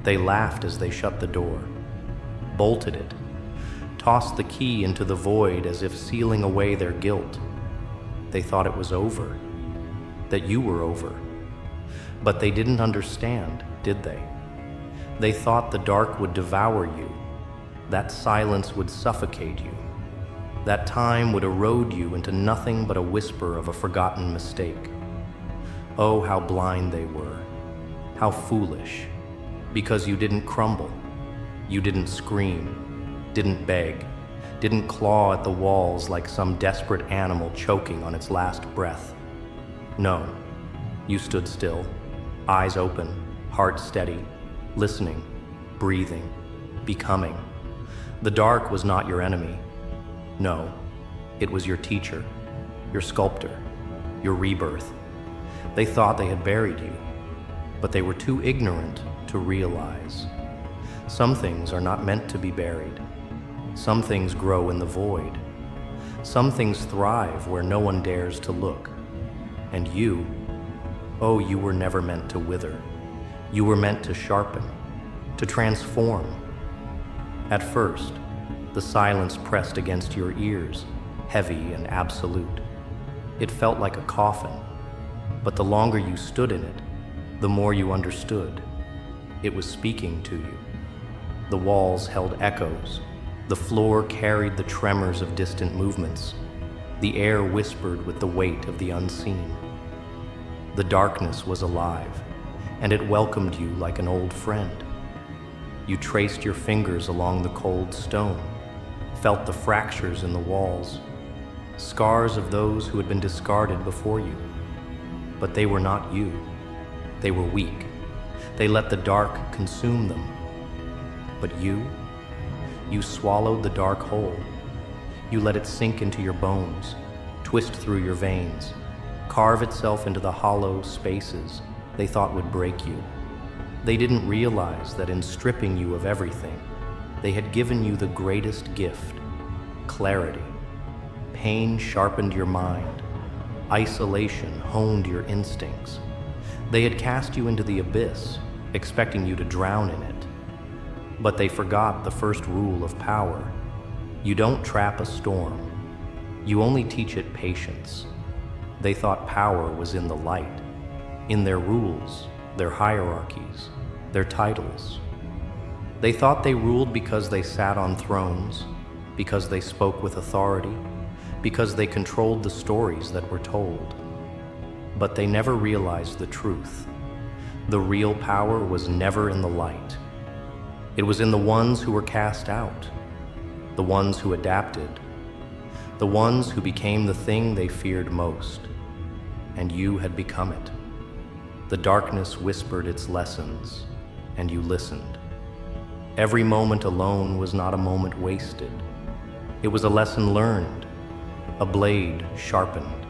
They laughed as they shut the door, bolted it, tossed the key into the void as if sealing away their guilt. They thought it was over, that you were over. But they didn't understand, did they? They thought the dark would devour you, that silence would suffocate you, that time would erode you into nothing but a whisper of a forgotten mistake. Oh, how blind they were, how foolish, because you didn't crumble, you didn't scream, didn't beg, didn't claw at the walls like some desperate animal choking on its last breath. No, you stood still, eyes open, heart steady, listening, breathing, becoming. The dark was not your enemy. No, it was your teacher, your sculptor, your rebirth. They thought they had buried you, but they were too ignorant to realize. Some things are not meant to be buried. Some things grow in the void. Some things thrive where no one dares to look. And you, oh, you were never meant to wither. You were meant to sharpen, to transform. At first, the silence pressed against your ears, heavy and absolute. It felt like a coffin, but the longer you stood in it, the more you understood. It was speaking to you. The walls held echoes. The floor carried the tremors of distant movements. The air whispered with the weight of the unseen. The darkness was alive, and it welcomed you like an old friend. You traced your fingers along the cold stone, felt the fractures in the walls, scars of those who had been discarded before you. But they were not you. They were weak. They let the dark consume them. But you swallowed the dark whole. You let it sink into your bones, twist through your veins, carve itself into the hollow spaces they thought would break you. They didn't realize that in stripping you of everything, they had given you the greatest gift, clarity. Pain sharpened your mind. Isolation honed your instincts. They had cast you into the abyss, expecting you to drown in it. But they forgot the first rule of power. You don't trap a storm. You only teach it patience. They thought power was in the light, in their rules, their hierarchies, their titles. They thought they ruled because they sat on thrones, because they spoke with authority, because they controlled the stories that were told. But they never realized the truth. The real power was never in the light. It was in the ones who were cast out, the ones who adapted, the ones who became the thing they feared most. And you had become it. The darkness whispered its lessons, and you listened. Every moment alone was not a moment wasted. It was a lesson learned, a blade sharpened,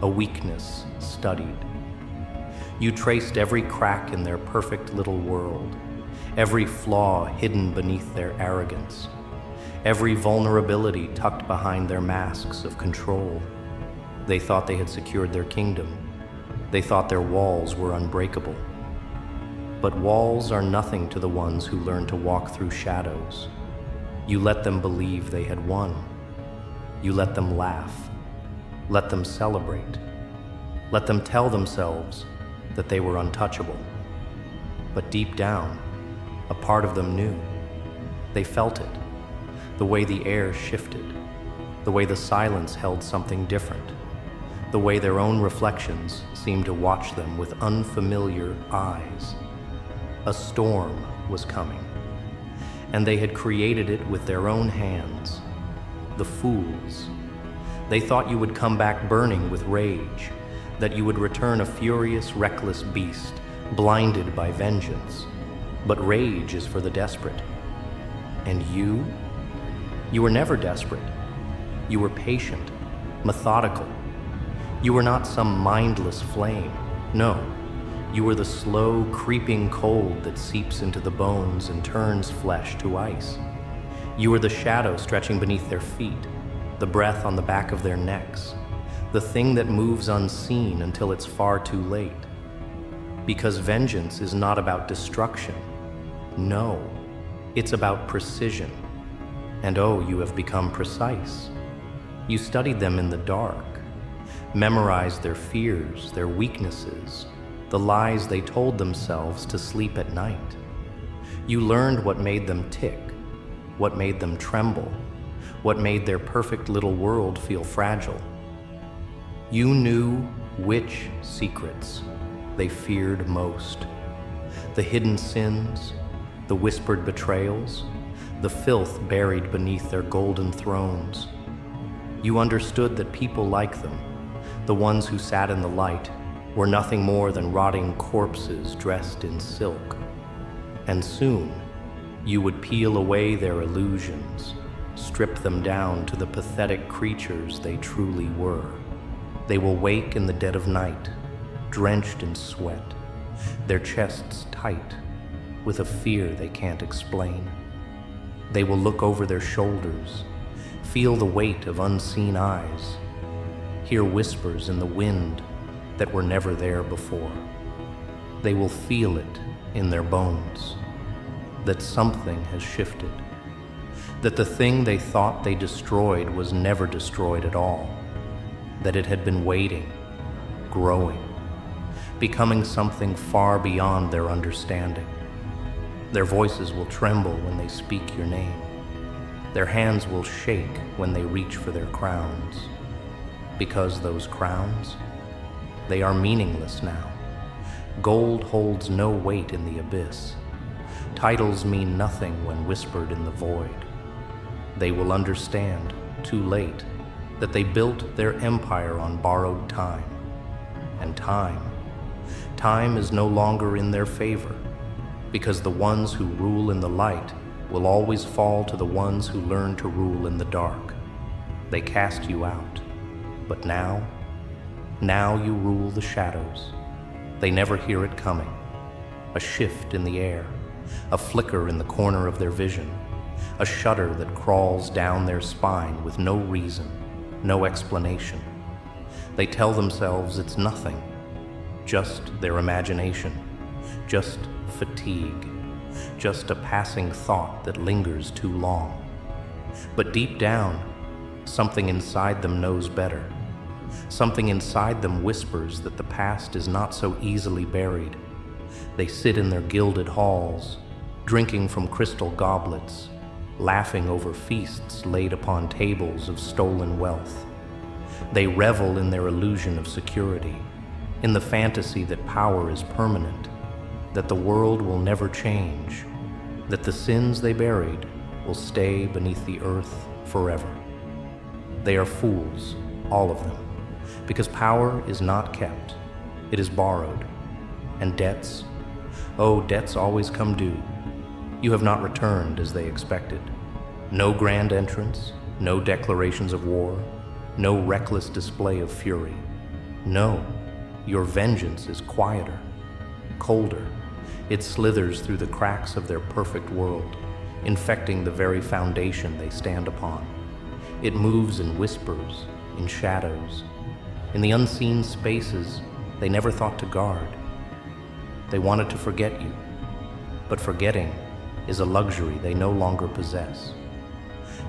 a weakness studied. You traced every crack in their perfect little world, every flaw hidden beneath their arrogance, every vulnerability tucked behind their masks of control. They thought they had secured their kingdom. They thought their walls were unbreakable. But walls are nothing to the ones who learn to walk through shadows. You let them believe they had won. You let them laugh. Let them celebrate. Let them tell themselves that they were untouchable. But deep down, a part of them knew. They felt it, the way the air shifted, the way the silence held something different, the way their own reflections seemed to watch them with unfamiliar eyes. A storm was coming, and they had created it with their own hands. The fools. They thought you would come back burning with rage, that you would return a furious, reckless beast, blinded by vengeance. But rage is for the desperate. And you were never desperate. You were patient, methodical. You were not some mindless flame. No, you were the slow, creeping cold that seeps into the bones and turns flesh to ice. You were the shadow stretching beneath their feet, the breath on the back of their necks, the thing that moves unseen until it's far too late. Because vengeance is not about destruction. No, it's about precision. And oh, you have become precise. You studied them in the dark, memorized their fears, their weaknesses, the lies they told themselves to sleep at night. You learned what made them tick, what made them tremble, what made their perfect little world feel fragile. You knew which secrets they feared most, the hidden sins, the whispered betrayals, the filth buried beneath their golden thrones. You understood that people like them, the ones who sat in the light, were nothing more than rotting corpses dressed in silk. And soon, you would peel away their illusions, strip them down to the pathetic creatures they truly were. They will wake in the dead of night, drenched in sweat, their chests tight, with a fear they can't explain. They will look over their shoulders, feel the weight of unseen eyes, hear whispers in the wind that were never there before. They will feel it in their bones, that something has shifted, that the thing they thought they destroyed was never destroyed at all, that it had been waiting, growing, becoming something far beyond their understanding. Their voices will tremble when they speak your name. Their hands will shake when they reach for their crowns. Because those crowns, they are meaningless now. Gold holds no weight in the abyss. Titles mean nothing when whispered in the void. They will understand, too late, that they built their empire on borrowed time. And time is no longer in their favor, because the ones who rule in the light will always fall to the ones who learn to rule in the dark. They cast you out, but now you rule the shadows. They never hear it coming. A shift in the air, a flicker in the corner of their vision, a shudder that crawls down their spine with no reason, no explanation. They tell themselves it's nothing, just their imagination, just fatigue, just a passing thought that lingers too long. But deep down, something inside them knows better. Something inside them whispers that the past is not so easily buried. They sit in their gilded halls, drinking from crystal goblets, laughing over feasts laid upon tables of stolen wealth. They revel in their illusion of security, in the fantasy that power is permanent, that the world will never change, that the sins they buried will stay beneath the earth forever. They are fools, all of them, because power is not kept, it is borrowed. And debts, oh, debts always come due. You have not returned as they expected. No grand entrance, no declarations of war, no reckless display of fury. No, your vengeance is quieter, colder. It slithers through the cracks of their perfect world, infecting the very foundation they stand upon. It moves in whispers, in shadows, in the unseen spaces they never thought to guard. They wanted to forget you, but forgetting is a luxury they no longer possess.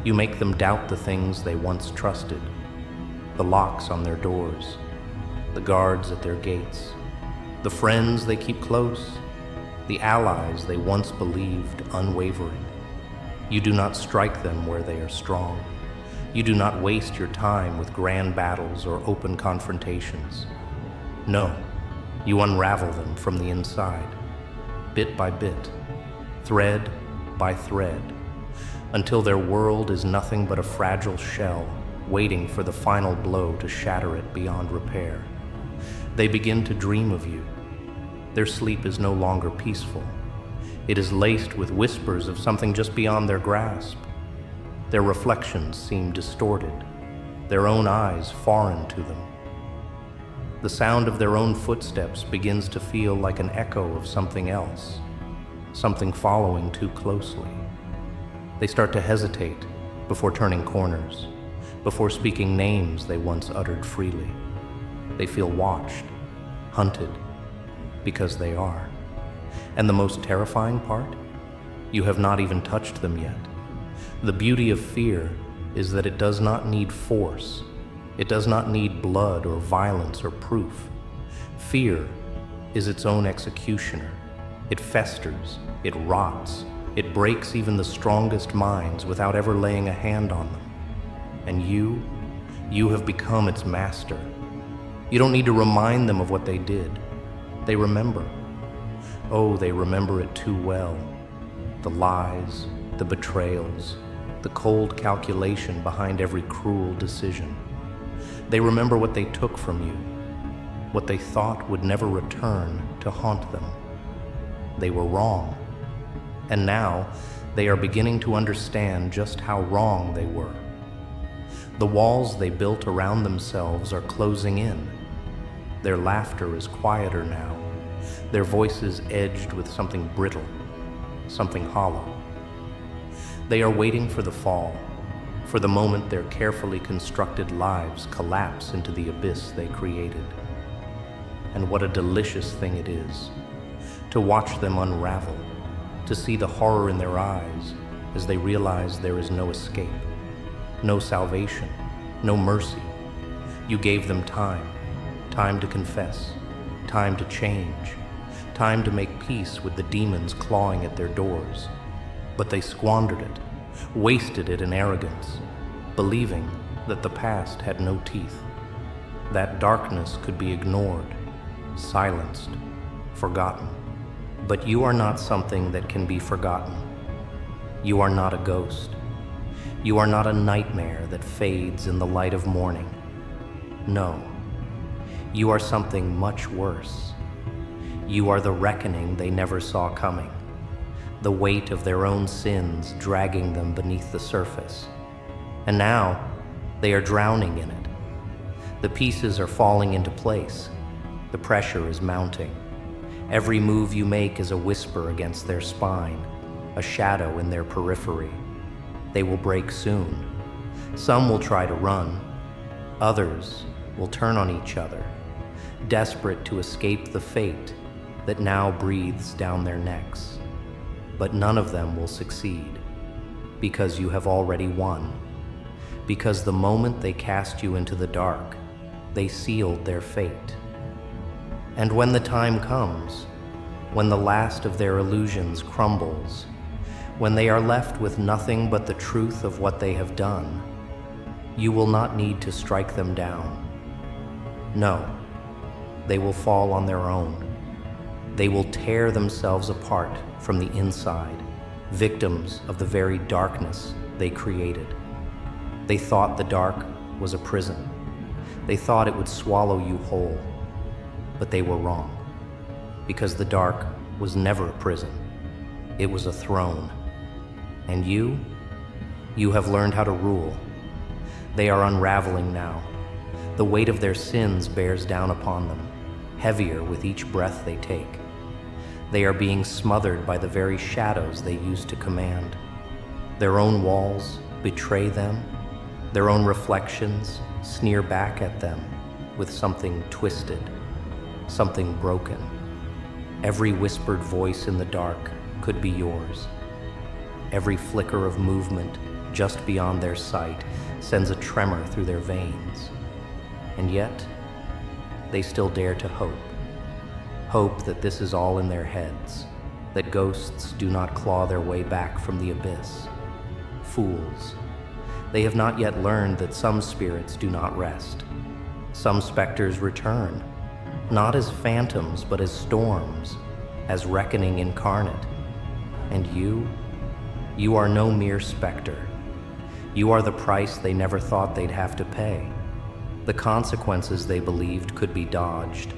You make them doubt the things they once trusted, the locks on their doors, the guards at their gates, the friends they keep close, the allies they once believed unwavering. You do not strike them where they are strong. You do not waste your time with grand battles or open confrontations. No, you unravel them from the inside, bit by bit, thread by thread, until their world is nothing but a fragile shell waiting for the final blow to shatter it beyond repair. They begin to dream of you. Their sleep is no longer peaceful. It is laced with whispers of something just beyond their grasp. Their reflections seem distorted, their own eyes foreign to them. The sound of their own footsteps begins to feel like an echo of something else, something following too closely. They start to hesitate before turning corners, before speaking names they once uttered freely. They feel watched, hunted, because they are. And the most terrifying part? You have not even touched them yet. The beauty of fear is that it does not need force. It does not need blood or violence or proof. Fear is its own executioner. It festers, it rots, it breaks even the strongest minds without ever laying a hand on them. And you have become its master. You don't need to remind them of what they did. They remember. Oh, they remember it too well. The lies, the betrayals, the cold calculation behind every cruel decision. They remember what they took from you, what they thought would never return to haunt them. They were wrong, and now they are beginning to understand just how wrong they were. The walls they built around themselves are closing in. Their laughter is quieter now, their voices edged with something brittle, something hollow. They are waiting for the fall, for the moment their carefully constructed lives collapse into the abyss they created. And what a delicious thing it is to watch them unravel, to see the horror in their eyes as they realize there is no escape, no salvation, no mercy. You gave them time to confess, time to change, time to make peace with the demons clawing at their doors. But they squandered it, wasted it in arrogance, believing that the past had no teeth, that darkness could be ignored, silenced, forgotten. But you are not something that can be forgotten. You are not a ghost. You are not a nightmare that fades in the light of morning. No, you are something much worse. You are the reckoning they never saw coming, the weight of their own sins dragging them beneath the surface. And now, they are drowning in it. The pieces are falling into place. The pressure is mounting. Every move you make is a whisper against their spine, a shadow in their periphery. They will break soon. Some will try to run. Others will turn on each other, desperate to escape the fate that now breathes down their necks. But none of them will succeed, because you have already won. Because the moment they cast you into the dark, they sealed their fate. And when the time comes, when the last of their illusions crumbles, when they are left with nothing but the truth of what they have done, you will not need to strike them down. No, they will fall on their own. They will tear themselves apart from the inside, victims of the very darkness they created. They thought the dark was a prison. They thought it would swallow you whole. But they were wrong, because the dark was never a prison. It was a throne. And you have learned how to rule. They are unraveling now. The weight of their sins bears down upon them, heavier with each breath they take. They are being smothered by the very shadows they used to command. Their own walls betray them. Their own reflections sneer back at them with something twisted, something broken. Every whispered voice in the dark could be yours. Every flicker of movement just beyond their sight sends a tremor through their veins. And yet, they still dare to hope. Hope that this is all in their heads, that ghosts do not claw their way back from the abyss. Fools. They have not yet learned that some spirits do not rest. Some specters return, not as phantoms, but as storms, as reckoning incarnate. And you are no mere specter. You are the price they never thought they'd have to pay, the consequences they believed could be dodged.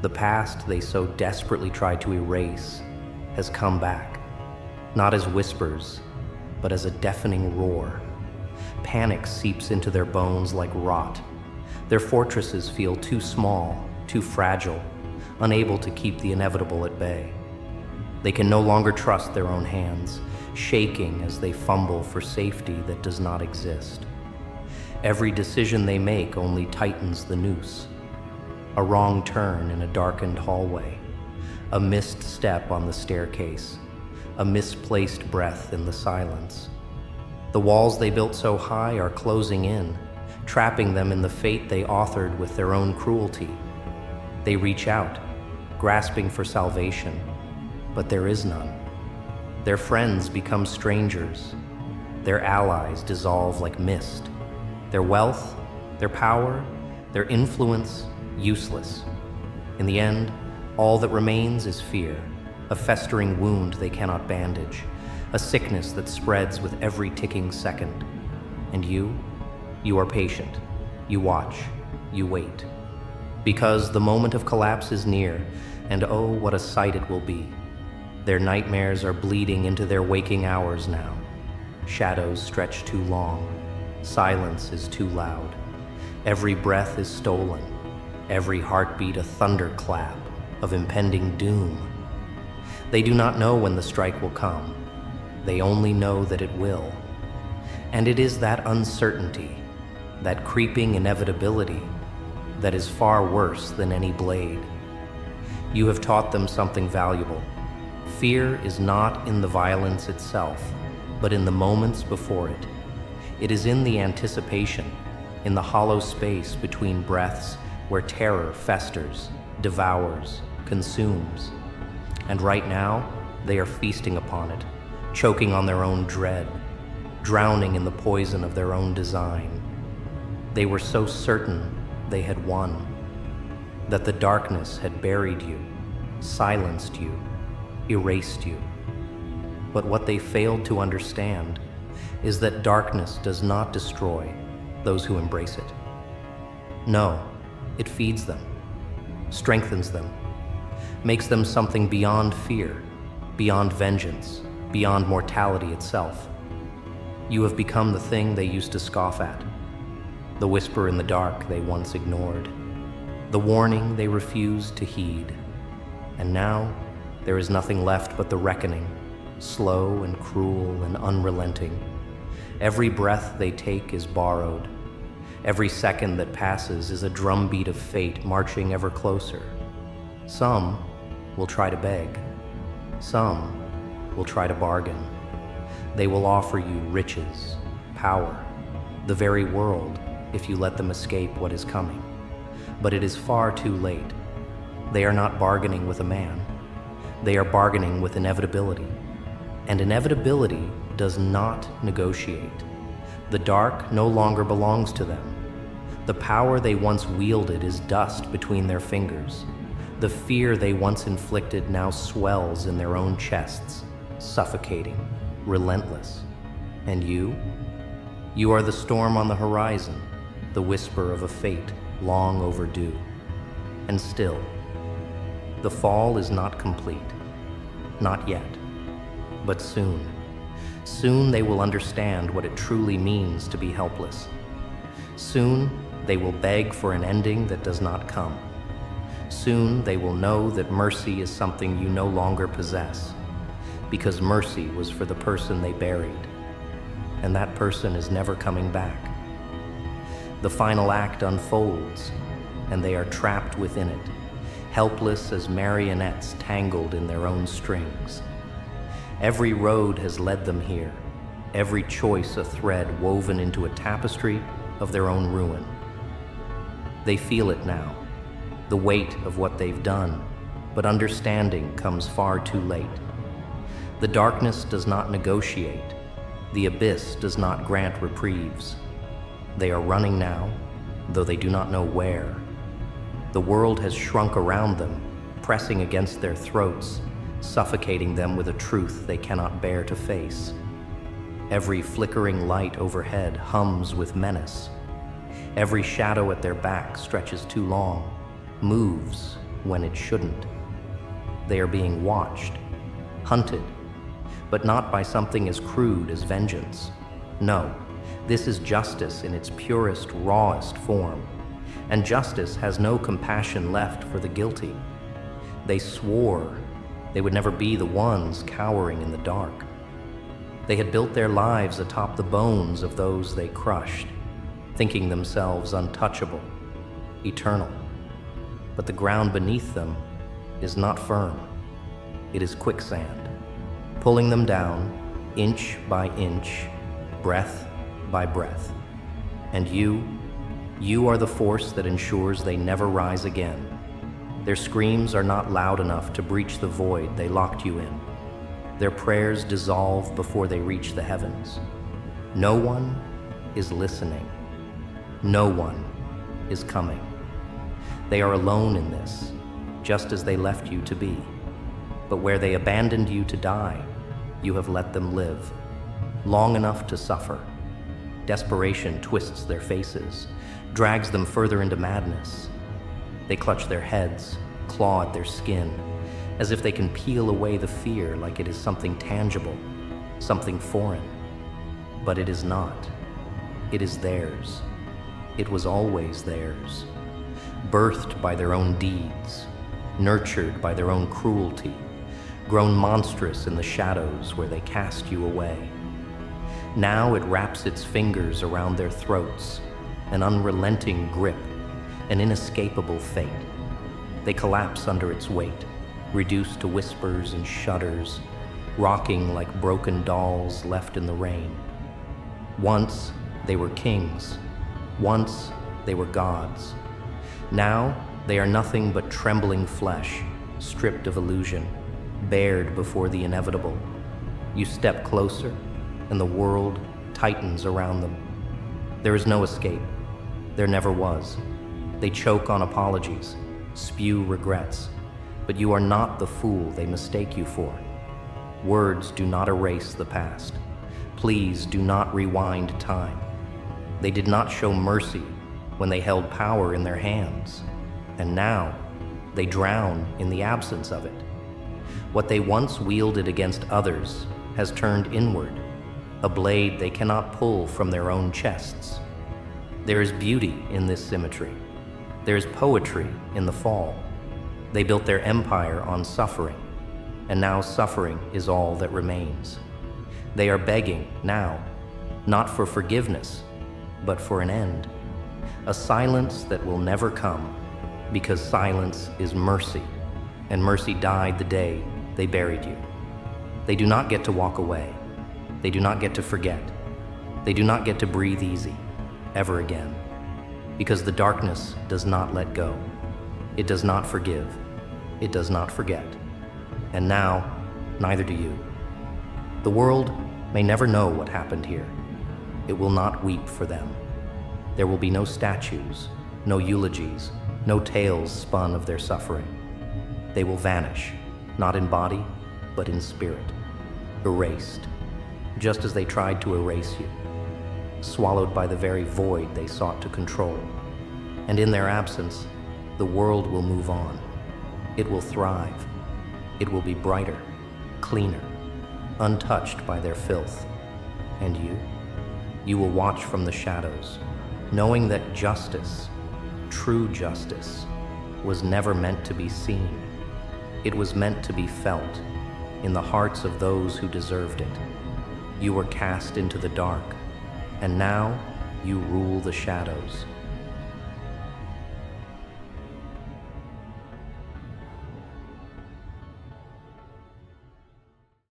The past they so desperately tried to erase has come back, not as whispers, but as a deafening roar. Panic seeps into their bones like rot. Their fortresses feel too small, too fragile, unable to keep the inevitable at bay. They can no longer trust their own hands, shaking as they fumble for safety that does not exist. Every decision they make only tightens the noose. A wrong turn in a darkened hallway, a missed step on the staircase, a misplaced breath in the silence. The walls they built so high are closing in, trapping them in the fate they authored with their own cruelty. They reach out, grasping for salvation, but there is none. Their friends become strangers. Their allies dissolve like mist. Their wealth, their power, their influence, useless. In the end, all that remains is fear, a festering wound they cannot bandage, a sickness that spreads with every ticking second. And you are patient. You watch, you wait. Because the moment of collapse is near, and oh, what a sight it will be. Their nightmares are bleeding into their waking hours now. Shadows stretch too long. Silence is too loud. Every breath is stolen. Every heartbeat a thunderclap of impending doom. They do not know when the strike will come. They only know that it will. And it is that uncertainty, that creeping inevitability, that is far worse than any blade. You have taught them something valuable. Fear is not in the violence itself, but in the moments before it. It is in the anticipation, in the hollow space between breaths where terror festers, devours, consumes. And right now, they are feasting upon it, choking on their own dread, drowning in the poison of their own design. They were so certain they had won, that the darkness had buried you, silenced you, erased you. But what they failed to understand is that darkness does not destroy those who embrace it. No, it feeds them, strengthens them, makes them something beyond fear, beyond vengeance, beyond mortality itself. You have become the thing they used to scoff at, the whisper in the dark they once ignored, the warning they refused to heed. And now, there is nothing left but the reckoning, slow and cruel and unrelenting. Every breath they take is borrowed. Every second that passes is a drumbeat of fate marching ever closer. Some will try to beg. Some will try to bargain. They will offer you riches, power, the very world, if you let them escape what is coming. But it is far too late. They are not bargaining with a man. They are bargaining with inevitability. And inevitability does not negotiate. The dark no longer belongs to them. The power they once wielded is dust between their fingers. The fear they once inflicted now swells in their own chests, suffocating, relentless. And you? You are the storm on the horizon, the whisper of a fate long overdue. And still, the fall is not complete. Not yet. But soon. Soon they will understand what it truly means to be helpless. Soon they will beg for an ending that does not come. Soon they will know that mercy is something you no longer possess, because mercy was for the person they buried, and that person is never coming back. The final act unfolds, and they are trapped within it, helpless as marionettes tangled in their own strings. Every road has led them here, every choice a thread woven into a tapestry of their own ruin. They feel it now, the weight of what they've done, but understanding comes far too late. The darkness does not negotiate. The abyss does not grant reprieves. They are running now, though they do not know where. The world has shrunk around them, pressing against their throats, suffocating them with a truth they cannot bear to face. Every flickering light overhead hums with menace. Every shadow at their back stretches too long, moves when it shouldn't. They are being watched, hunted, but not by something as crude as vengeance. No, this is justice in its purest, rawest form, and justice has no compassion left for the guilty. They swore they would never be the ones cowering in the dark. They had built their lives atop the bones of those they crushed, thinking themselves untouchable, eternal. But the ground beneath them is not firm. It is quicksand, pulling them down, inch by inch, breath by breath. And you are the force that ensures they never rise again. Their screams are not loud enough to breach the void they locked you in. Their prayers dissolve before they reach the heavens. No one is listening. No one is coming. They are alone in this, just as they left you to be. But where they abandoned you to die, you have let them live, long enough to suffer. Desperation twists their faces, drags them further into madness. They clutch their heads, claw at their skin, as if they can peel away the fear like it is something tangible, something foreign. But it is not. It is theirs. It was always theirs. Birthed by their own deeds, nurtured by their own cruelty, grown monstrous in the shadows where they cast you away. Now it wraps its fingers around their throats, an unrelenting grip, an inescapable fate. They collapse under its weight, reduced to whispers and shudders, rocking like broken dolls left in the rain. Once they were kings. Once they were gods. Now they are nothing but trembling flesh, stripped of illusion, bared before the inevitable. You step closer, and the world tightens around them. There is no escape. There never was. They choke on apologies, spew regrets, but you are not the fool they mistake you for. Words do not erase the past. Please do not rewind time. They did not show mercy when they held power in their hands, and now they drown in the absence of it. What they once wielded against others has turned inward, a blade they cannot pull from their own chests. There is beauty in this symmetry. There is poetry in the fall. They built their empire on suffering, and now suffering is all that remains. They are begging now, not for forgiveness, but for an end. A silence that will never come, because silence is mercy, and mercy died the day they buried you. They do not get to walk away. They do not get to forget. They do not get to breathe easy, ever again, because the darkness does not let go. It does not forgive. It does not forget. And now, neither do you. The world may never know what happened here. It will not weep for them. There will be no statues, no eulogies, no tales spun of their suffering. They will vanish, not in body, but in spirit, erased, just as they tried to erase you, swallowed by the very void they sought to control. And in their absence, the world will move on. It will thrive. It will be brighter, cleaner, untouched by their filth. And you will watch from the shadows, knowing that justice, true justice, was never meant to be seen. It was meant to be felt in the hearts of those who deserved it. You were cast into the dark, and now you rule the shadows.